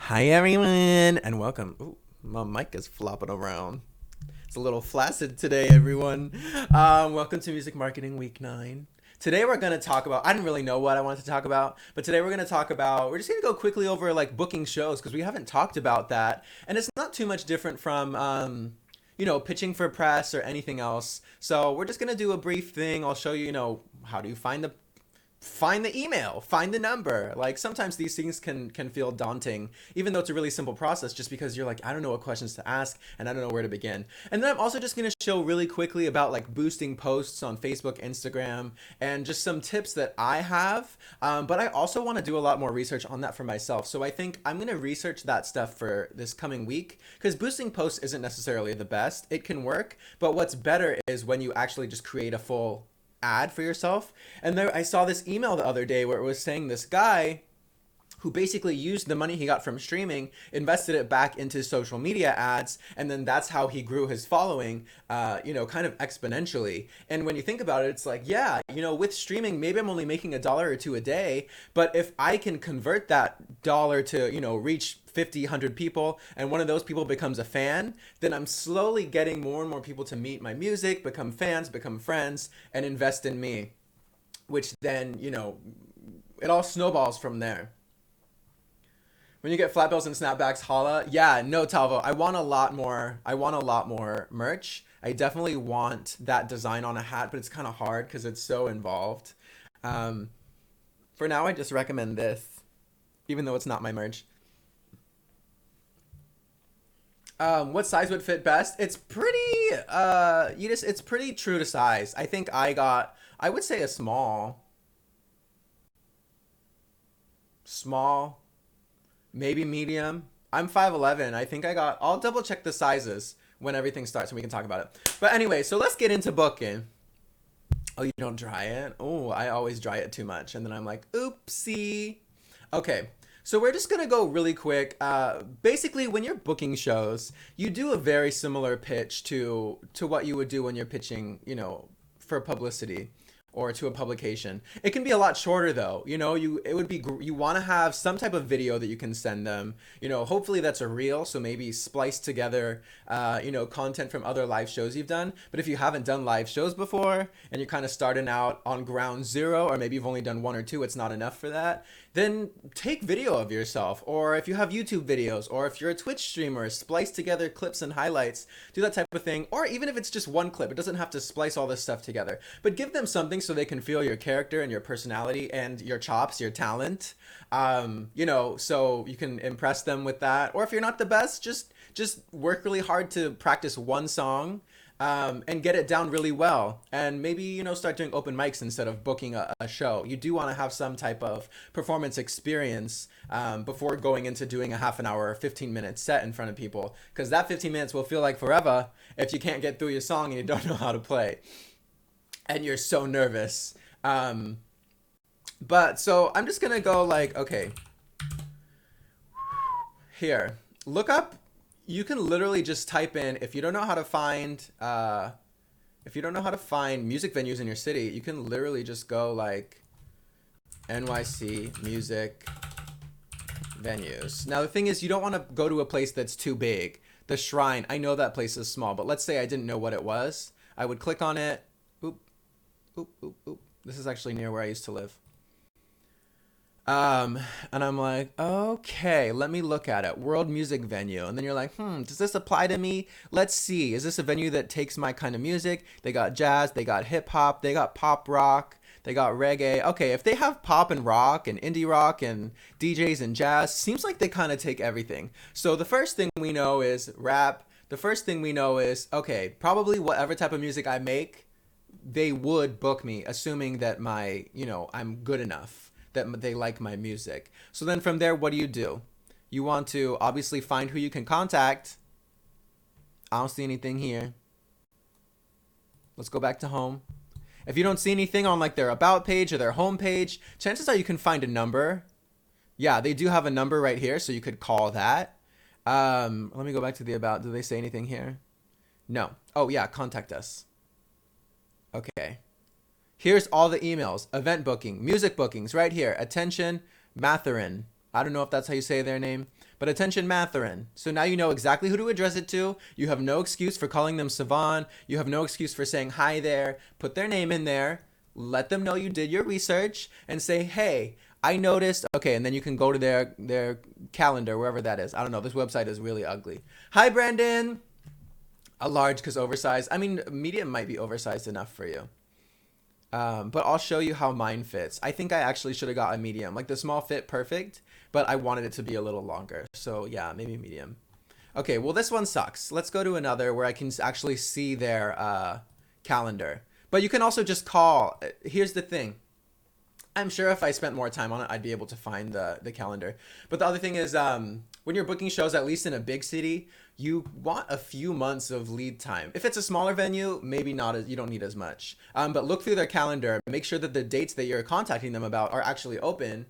Hi everyone, and welcome. Ooh, my mic is flopping around. It's a little flaccid today, everyone. Welcome to Music Marketing Week 9. Today we're going to talk about, I didn't really know what I wanted to talk about, but today we're going to talk about, we're just going to go quickly over like booking shows because we haven't talked about that. And it's not too much different from, pitching for press or anything else. So we're just going to do a brief thing. I'll show you, how do you find the email, find the number. Like sometimes these things can feel daunting, even though it's a really simple process, just because you're like, I don't know what questions to ask and I don't know where to begin. And then I'm also just going to show really quickly about like boosting posts on Facebook, Instagram, and just some tips that I have. But I also want to do a lot more research on that for myself. So I think I'm going to research that stuff for this coming week, because boosting posts isn't necessarily the best. It can work, but what's better is when you actually just create a full ad for yourself. And there, I saw this email the other day where it was saying this guy who basically used the money he got from streaming, invested it back into social media ads, and then that's how he grew his following, kind of exponentially. And when you think about it, it's like, yeah, with streaming, maybe I'm only making $1 or $2 a day, but if I can convert that dollar to, reach 50, 100 people, and one of those people becomes a fan, then I'm slowly getting more and more people to meet my music, become fans, become friends, and invest in me, which then, it all snowballs from there. When you get flat bills and snapbacks, holla. Yeah, no, Talvo. I want a lot more merch. I definitely want that design on a hat, but it's kind of hard because it's so involved. For now, I just recommend this, even though it's not my merch. What size would fit best? It's pretty, it's pretty true to size. I think I would say a small, maybe medium. I'm 5'11". I think I'll double check the sizes when everything starts and we can talk about it. But anyway, so let's get into booking. Oh, you don't dry it? Oh, I always dry it too much. And then I'm like, oopsie. Okay, so we're just going to go really quick. Basically, when you're booking shows, you do a very similar pitch to what you would do when you're pitching, for publicity or to a publication. It can be a lot shorter though. You want to have some type of video that you can send them. Hopefully that's a reel, so maybe splice together, content from other live shows you've done. But if you haven't done live shows before and you're kind of starting out on ground zero, or maybe you've only done one or two, it's not enough for that, then take video of yourself. Or if you have YouTube videos, or if you're a Twitch streamer, splice together clips and highlights, do that type of thing. Or even if it's just one clip, it doesn't have to splice all this stuff together, but give them something so they can feel your character and your personality and your chops, your talent, so you can impress them with that. Or if you're not the best, just work really hard to practice one song, and get it down really well. And maybe, start doing open mics instead of booking a show. You do want to have some type of performance experience before going into doing a half an hour or 15-minute set in front of people, because that 15 minutes will feel like forever if you can't get through your song and you don't know how to play and you're so nervous. But so I'm just gonna go like, okay, here, look up. You can literally just type in, if you don't know how to find music venues in your city, you can literally just go like NYC music venues. Now the thing is, you don't want to go to a place that's too big. The Shrine, I know that place is small, but let's say I didn't know what it was. I would click on it. Oop. This is actually near where I used to live. And I'm like, okay, let me look at it. World music venue. And then you're like, does this apply to me? Let's see. Is this a venue that takes my kind of music? They got jazz, they got hip hop, they got pop rock, they got reggae. Okay, if they have pop and rock and indie rock and DJs and jazz, seems like they kind of take everything. So the first thing we know is rap. The first thing we know is, okay, probably whatever type of music I make, they would book me, assuming that I'm good enough, that they like my music. So then from there, what do? You want to obviously find who you can contact. I don't see anything here. Let's go back to home. If you don't see anything on like their about page or their home page, chances are you can find a number. Yeah, they do have a number right here, so you could call that. Let me go back to the about. Do they say anything here? No. Oh yeah, contact us. Okay. Here's all the emails. Event booking, music bookings right here. Attention, Matherin. I don't know if that's how you say their name, but attention Matherin. So now you know exactly who to address it to. You have no excuse for calling them Savan. You have no excuse for saying hi there. Put their name in there. Let them know you did your research and say, hey, I noticed. Okay, and then you can go to their calendar, wherever that is. I don't know. This website is really ugly. Hi, Brandon. A large because oversized. I mean, medium might be oversized enough for you. But I'll show you how mine fits. I think I actually should have got a medium. Like the small fit perfect, but I wanted it to be a little longer. So yeah, maybe medium. Okay, well this one sucks. Let's go to another where I can actually see their calendar. But you can also just call. Here's the thing. I'm sure if I spent more time on it, I'd be able to find the calendar. But the other thing is, when you're booking shows, at least in a big city, you want a few months of lead time. If it's a smaller venue, maybe not as you don't need as much. But look through their calendar, make sure that the dates that you're contacting them about are actually open.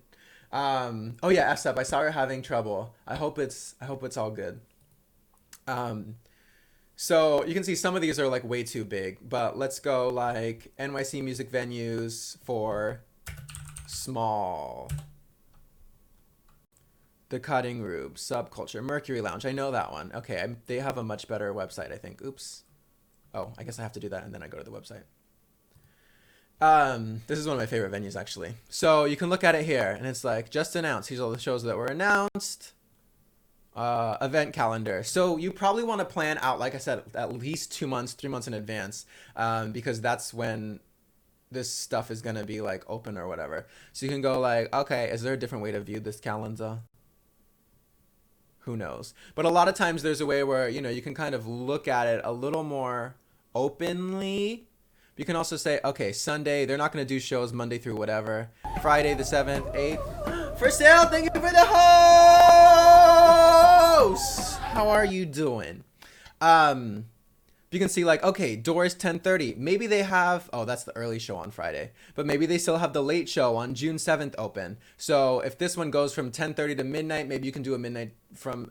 Oh yeah, FSUP, I saw her having trouble. I hope it's all good. So you can see some of these are like way too big, but let's go like NYC music venues for small. The Cutting Room, Subculture, Mercury Lounge. I know that one. Okay, they have a much better website, I think. Oops. Oh, I guess I have to do that and then I go to the website. This is one of my favorite venues, actually. So you can look at it here, and it's like, just announced. Here's all the shows that were announced. Event calendar. So you probably want to plan out, like I said, at least 2 months, 3 months in advance, because that's when this stuff is going to be like open or whatever. So you can go like, okay, is there a different way to view this calendar? Who knows? But a lot of times there's a way where, you know, you can kind of look at it a little more openly. You can also say, okay, Sunday, they're not going to do shows Monday through whatever. Friday the 7th, 8th. For sale, thank you for the host! How are you doing? You can see like, okay, doors 10:30. Maybe they have, oh, that's the early show on Friday. But maybe they still have the late show on June 7th open. So if this one goes from 10:30 to midnight, maybe you can do a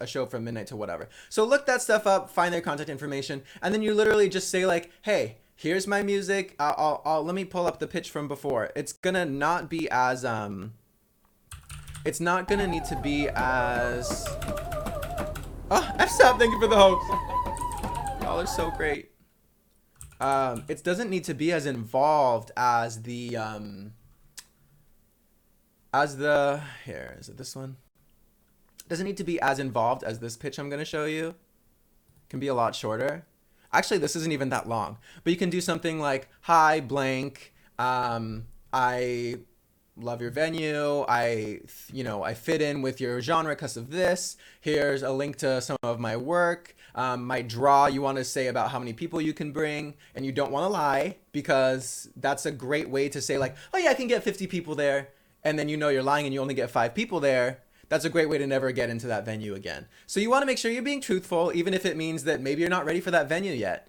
show from midnight to whatever. So look that stuff up, find their contact information, and then you literally just say like, hey, here's my music. Let me pull up the pitch from before. It's gonna not be as, it's not gonna need to be as, oh, FSUP, thank you for the host. Y'all are so great. It doesn't need to be as involved as the here, is it this one? It doesn't need to be as involved as this pitch I'm gonna show you. It can be a lot shorter. Actually, this isn't even that long, but you can do something like, hi, blank, I love your venue. I fit in with your genre because of this. Here's a link to some of my work. My draw, you want to say about how many people you can bring, and you don't want to lie, because that's a great way to say like, oh yeah, I can get 50 people there, and then you know you're lying and you only get 5 people there. That's a great way to never get into that venue again. So you want to make sure you're being truthful, even if it means that maybe you're not ready for that venue yet.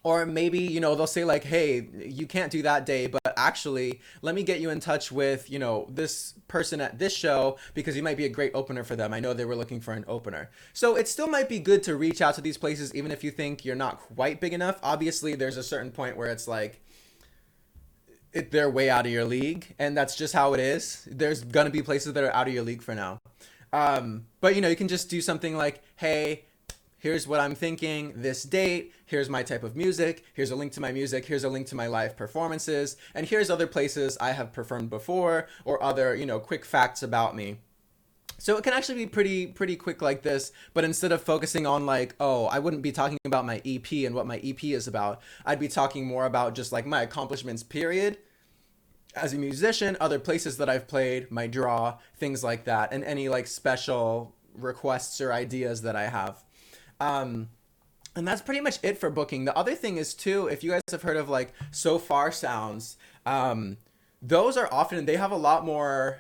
Or maybe, you know, they'll say like, hey, you can't do that day, but actually, let me get you in touch with, you know, this person at this show, because you might be a great opener for them. I know they were looking for an opener. So it still might be good to reach out to these places, even if you think you're not quite big enough. Obviously, there's a certain point where it's like, they're way out of your league, and that's just how it is. There's gonna be places that are out of your league for now. But, you know, you can just do something like, hey, here's what I'm thinking, this date, here's my type of music, here's a link to my music, here's a link to my live performances, and here's other places I have performed before, or other, you know, quick facts about me. So it can actually be pretty quick like this, but instead of focusing on like, oh, I wouldn't be talking about my EP and what my EP is about, I'd be talking more about just like my accomplishments, period, as a musician, other places that I've played, my draw, things like that, and any like special requests or ideas that I have. And that's pretty much it for booking. The other thing is too, if you guys have heard of like So Far Sounds, those are often, they have a lot more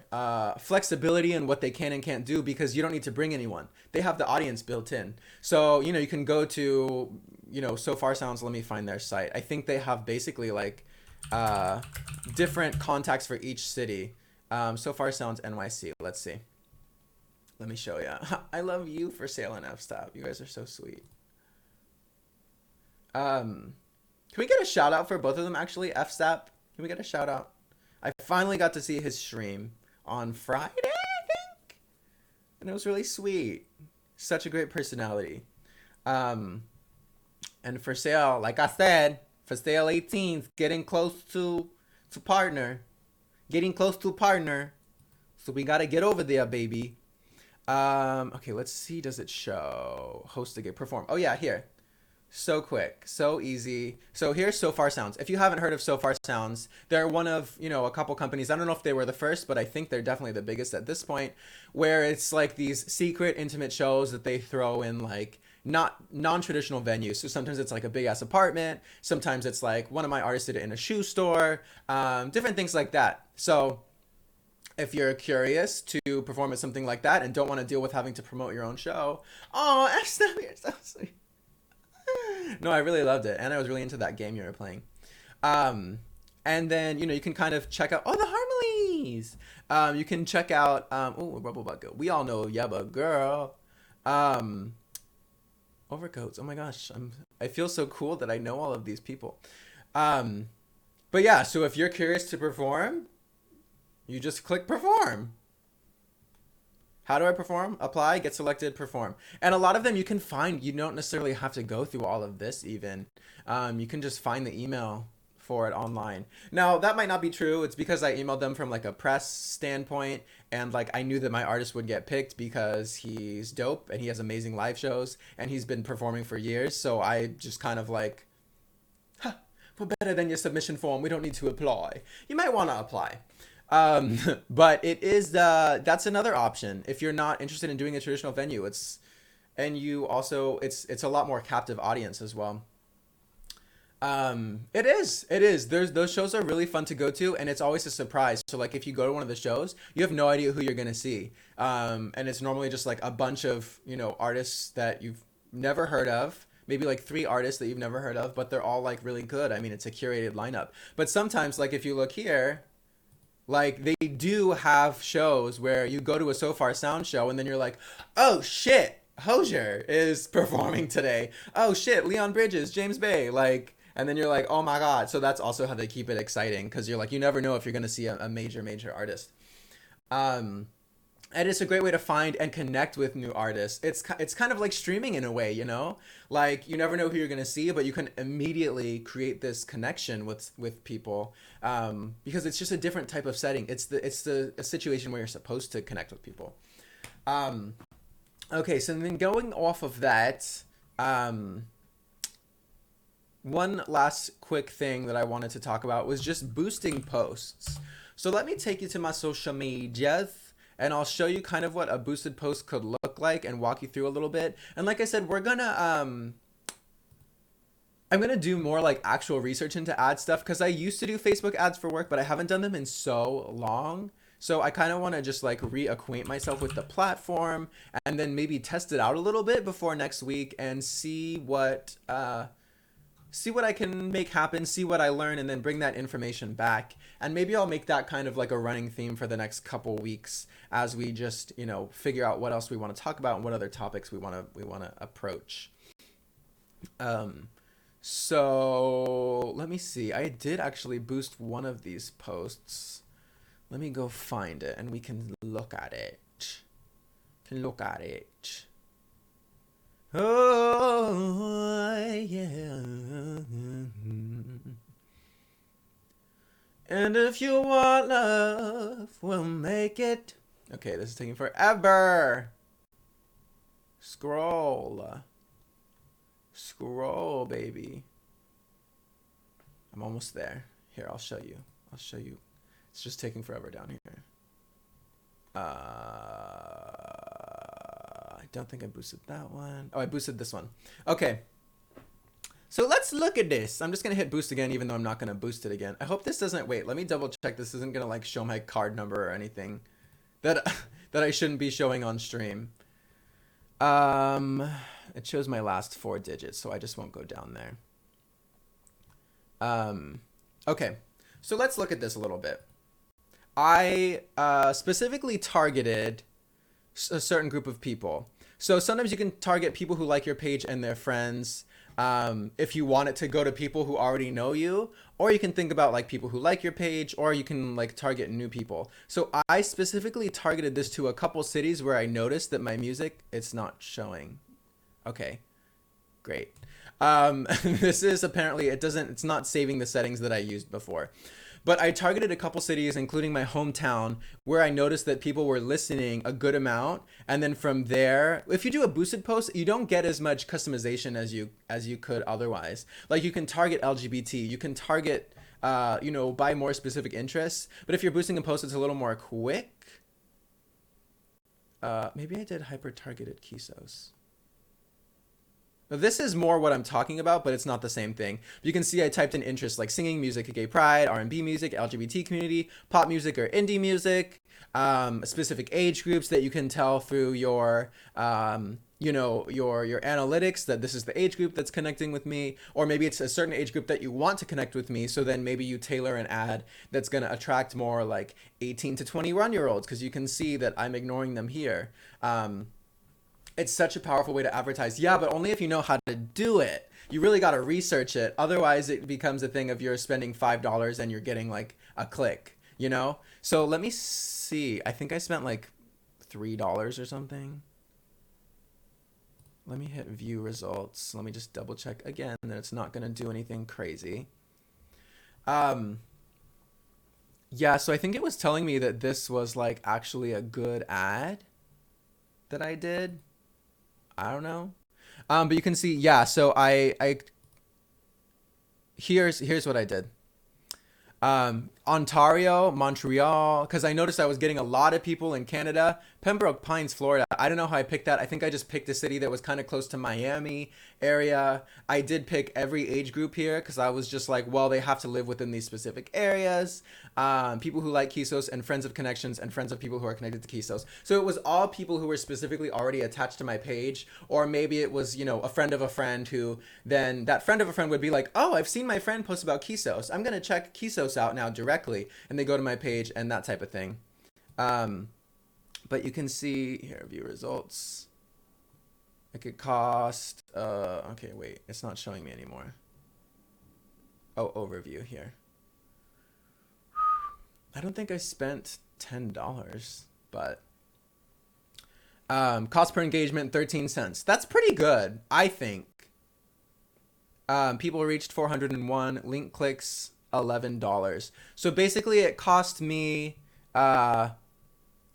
flexibility in what they can and can't do, because you don't need to bring anyone. They have the audience built in. So, you know, you can go to, you know, So Far Sounds, let me find their site. I think they have basically like different contacts for each city. So Far Sounds NYC, let's see. Let me show you. I love you for sale and FSTOP. You guys are so sweet. Can we get a shout out for both of them actually? FSTOP, can we get a shout out? I finally got to see his stream on Friday, I and it was really sweet. Such a great personality. Um, and for sale, like I said, for sale 18s, to partner, getting close to partner. So we gotta get over there, baby. Okay, let's see. Does it show host a gig perform? Oh yeah, here. So quick, so easy. So here's So Far Sounds. If you haven't heard of So Far Sounds, they're one of, a couple companies. I don't know if they were the first, but I think they're definitely the biggest at this point, where it's like these secret intimate shows that they throw in like not non-traditional venues. So sometimes it's like a big ass apartment. Sometimes it's like one of my artists did it in a shoe store, different things like that. So if you're curious to perform at something like that and don't want to deal with having to promote your own show, oh, Esther, you're so sweet. No, I really loved it, and I was really into that game you were playing. And then you can kind of check out the harmonies. You can check out Rebel Bucket. We all know Yeba Girl. Overcoats. Oh my gosh, I feel so cool that I know all of these people. But yeah, so if you're curious to perform, you just click perform. How do I perform? Apply, get selected, perform. And a lot of them you can find. You don't necessarily have to go through all of this even. You can just find the email for it online. Now, that might not be true. It's because I emailed them from like a press standpoint. And like I knew that my artist would get picked because he's dope and he has amazing live shows. And he's been performing for years. So I just kind of like, we're better than your submission form. We don't need to apply. You might want to apply. But it is that's another option if you're not interested in doing a traditional venue. It's a lot more captive audience as well. It is. Those shows are really fun to go to, and it's always a surprise. So like if you go to one of the shows, you have no idea who you're gonna see. And it's normally just like a bunch of artists that you've never heard of. Maybe like 3 artists that you've never heard of, but they're all like really good. I mean, it's a curated lineup. But sometimes, like if you look here, like they do have shows where you go to a So Far Sound show and then you're like, oh shit, Hosier is performing today. Oh shit, Leon Bridges, James Bay, like, and then you're like, oh my god. So that's also how they keep it exciting, because you're like, you never know if you're gonna see a major artist. And it's a great way to find and connect with new artists. It's kind of like streaming in a way, like you never know who you're gonna see, but you can immediately create this connection with people, because it's just a different type of setting. It's a situation where you're supposed to connect with people. Okay, so then going off of that, one last quick thing that I wanted to talk about was just boosting posts. So let me take you to my social medias, and I'll show you kind of what a boosted post could look like and walk you through a little bit. And like I said, I'm gonna do more like actual research into ad stuff, because I used to do Facebook ads for work, but I haven't done them in so long. So I kind of want to just like reacquaint myself with the platform and then maybe test it out a little bit before next week and see what I can make happen, see what I learn, and then bring that information back. And maybe I'll make that kind of like a running theme for the next couple weeks as we just, figure out what else we want to talk about and what other topics we want to approach. So let me see. I did actually boost one of these posts. Let me go find it and we can look at it. Oh, yeah. And if you want love, we'll make it. Okay, this is taking forever. Scroll, baby. I'm almost there. Here, I'll show you. It's just taking forever down here. I don't think I boosted that one. Oh, I boosted this one. Okay. So let's look at this. I'm just going to hit boost again, even though I'm not going to boost it again. I hope this doesn't, wait, let me double check. This isn't going to like show my card number or anything that I shouldn't be showing on stream. It shows my last 4 digits, so I just won't go down there. Okay. So let's look at this a little bit. I specifically targeted a certain group of people. So sometimes you can target people who like your page and their friends, if you want it to go to people who already know you, or you can think about like people who like your page, or you can like target new people. So I specifically targeted this to a couple cities where I noticed that my music, it's not showing. Okay, great. This is apparently, it's not saving the settings that I used before. But I targeted a couple cities, including my hometown, where I noticed that people were listening a good amount. And then from there, if you do a boosted post, you don't get as much customization as you could otherwise. Like you can target LGBT, you can target, by more specific interests. But if you're boosting a post, it's a little more quick. Maybe I did hyper targeted Kisos. This is more what I'm talking about, but it's not the same thing. You can see I typed in interests like singing, music, gay pride, R&B music, LGBT community, pop music or indie music, specific age groups that you can tell through your analytics that this is the age group that's connecting with me, or maybe it's a certain age group that you want to connect with me. So then maybe you tailor an ad that's going to attract more like 18 to 21-year-olds because you can see that I'm ignoring them here. It's such a powerful way to advertise. Yeah, but only if you know how to do it. You really got to research it. Otherwise, it becomes a thing of you're spending $5 and you're getting like a click, you know? So let me see. I think I spent like $3 or something. Let me hit view results. Let me just double check again that it's not going to do anything crazy. Yeah, so I think it was telling me that this was like actually a good ad that I did. I don't know. But you can see, yeah, so here's what I did. Ontario, Montreal, because I noticed I was getting a lot of people in Canada. Pembroke Pines, Florida. I don't know how I picked that. I think I just picked a city that was kind of close to Miami area. I did pick every age group here because I was just like, well, they have to live within these specific areas. People who like Kisos and friends of connections and friends of people who are connected to Kisos. So it was all people who were specifically already attached to my page, or maybe it was, a friend of a friend who then that friend of a friend would be like, oh, I've seen my friend post about Kisos. I'm going to check Kisos out now directly. And they go to my page and that type of thing. But you can see here, view results. It could cost, okay, wait, it's not showing me anymore. Oh, overview here. I don't think I spent $10, but cost per engagement, 13 cents. That's pretty good, I think. People reached 401, link clicks, $11. So basically it cost me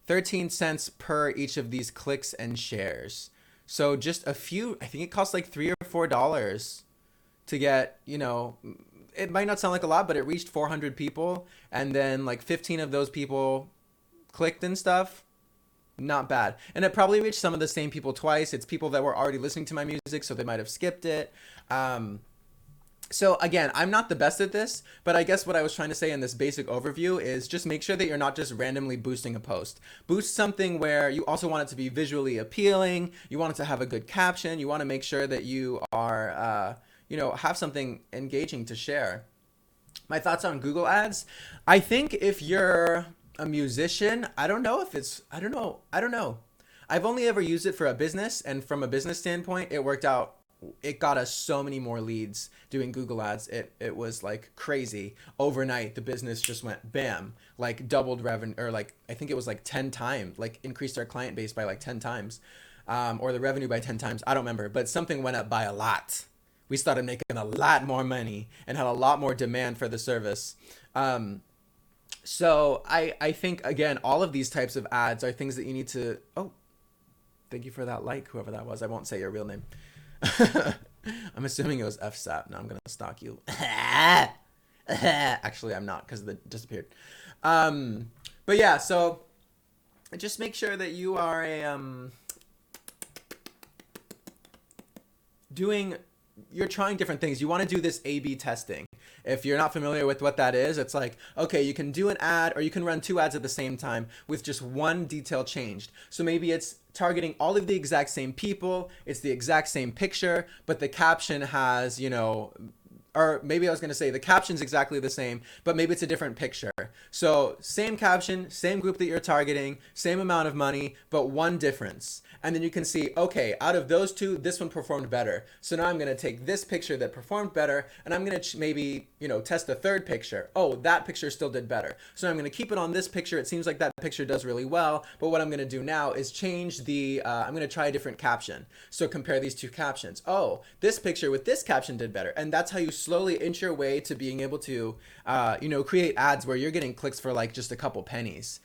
13 cents per each of these clicks and shares. So just a few, I think it costs like $3 or $4 to get, it might not sound like a lot, but it reached 400 people. And then like 15 of those people clicked and stuff. Not bad. And it probably reached some of the same people twice. It's people that were already listening to my music, so they might have skipped it. So again, I'm not the best at this, but I guess what I was trying to say in this basic overview is just make sure that you're not just randomly boosting a post. Boost something where you also want it to be visually appealing. You want it to have a good caption. You want to make sure that you are, have something engaging to share. My thoughts on Google Ads. I think if you're a musician, I don't know. I've only ever used it for a business, and from a business standpoint, it worked out. It got us so many more leads doing Google Ads. It was like crazy. Overnight, the business just went bam, like doubled revenue, or like, I think it was like 10 times, like increased our client base by like 10 times, or the revenue by 10 times. I don't remember, but something went up by a lot. We started making a lot more money and had a lot more demand for the service. So I think, again, all of these types of ads are things that you need to, oh, thank you for that like, whoever that was. I won't say your real name. I'm assuming it was FSAP. Now I'm going to stalk you. Actually, I'm not, because it disappeared. But yeah, so just make sure that you are you're trying different things. You want to do this A/B testing. If you're not familiar with what that is, it's like, okay, you can do an ad, or you can run 2 ads at the same time with just one detail changed. So maybe it's targeting all of the exact same people, it's the exact same picture, but the caption has, or maybe I was going to say the caption's exactly the same, but maybe it's a different picture. So same caption, same group that you're targeting, same amount of money, but one difference. And then you can see, okay, out of those two, this one performed better. So now I'm going to take this picture that performed better, and I'm going to maybe, test the third picture. Oh, that picture still did better. So I'm going to keep it on this picture. It seems like that picture does really well. But what I'm going to do now is change I'm going to try a different caption. So compare these two captions. Oh, this picture with this caption did better. And that's how you slowly inch your way to being able to, create ads where you're getting clicks for like just a couple pennies.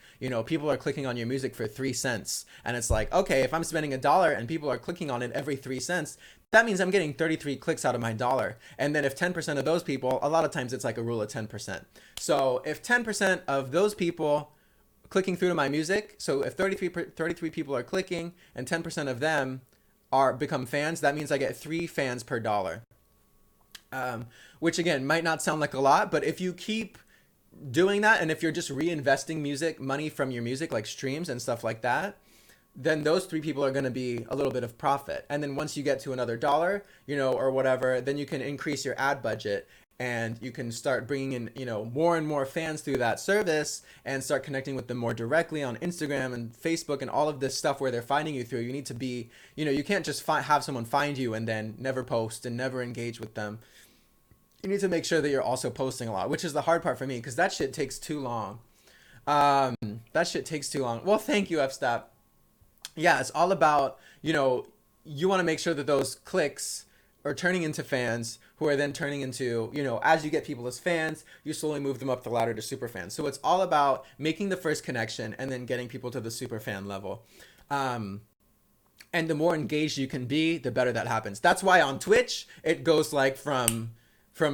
People are clicking on your music for 3 cents. And it's like, okay, if I'm spending $1 and people are clicking on it every 3 cents, that means I'm getting 33 clicks out of my $1. And then if 10% of those people, a lot of times it's like a rule of 10%. So if 10% of those people clicking through to my music, so if 33 people are clicking and 10% of them become fans, that means I get 3 fans per $1. Which again, might not sound like a lot, but if you keep doing that, and if you're just reinvesting money from your music, like streams and stuff like that, then those 3 people are going to be a little bit of profit. And then once you get to another $1, or whatever, then you can increase your ad budget and you can start bringing in, more and more fans through that service and start connecting with them more directly on Instagram and Facebook and all of this stuff where they're finding you through. You need to be, you can't just have someone find you and then never post and never engage with them. You need to make sure that you're also posting a lot, which is the hard part for me because that shit takes too long. Well, thank you, F-Stop. Yeah, it's all about, you want to make sure that those clicks are turning into fans who are then turning into, as you get people as fans, you slowly move them up the ladder to super fans. So it's all about making the first connection and then getting people to the super fan level. And the more engaged you can be, the better that happens. That's why on Twitch, it goes like from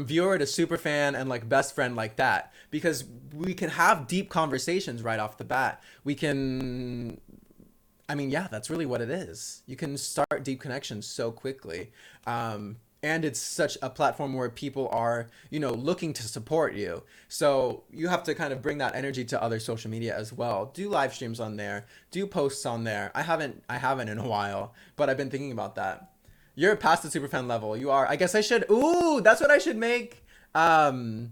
viewer to super fan and like best friend like that, because we can have deep conversations right off the bat. That's really what it is. You can start deep connections so quickly. And it's such a platform where people are, looking to support you. So you have to kind of bring that energy to other social media as well. Do live streams on there, do posts on there. I haven't in a while, but I've been thinking about that. You're past the superfan level. You are. I guess I should. Ooh, that's what I should make. That's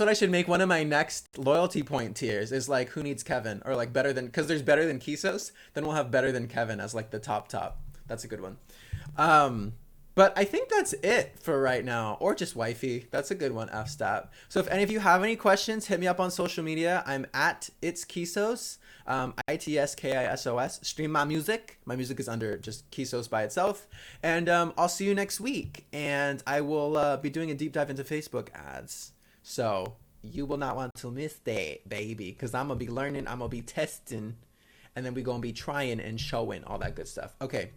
what I should make one of my next loyalty point tiers is like who needs Kevin, or like better than, because there's better than Kisos. Then we'll have better than Kevin as like the top. That's a good one. But I think that's it for right now, or just wifey. That's a good one, F-Stop. So if any of you have any questions, hit me up on social media. I'm at It's Kisos. ITSKISOS. Stream my music. My music is under just Kisos by itself. And I'll see you next week. And I will be doing a deep dive into Facebook ads. So you will not want to miss that, baby. Because I'm going to be learning. I'm going to be testing. And then we're going to be trying and showing all that good stuff. Okay.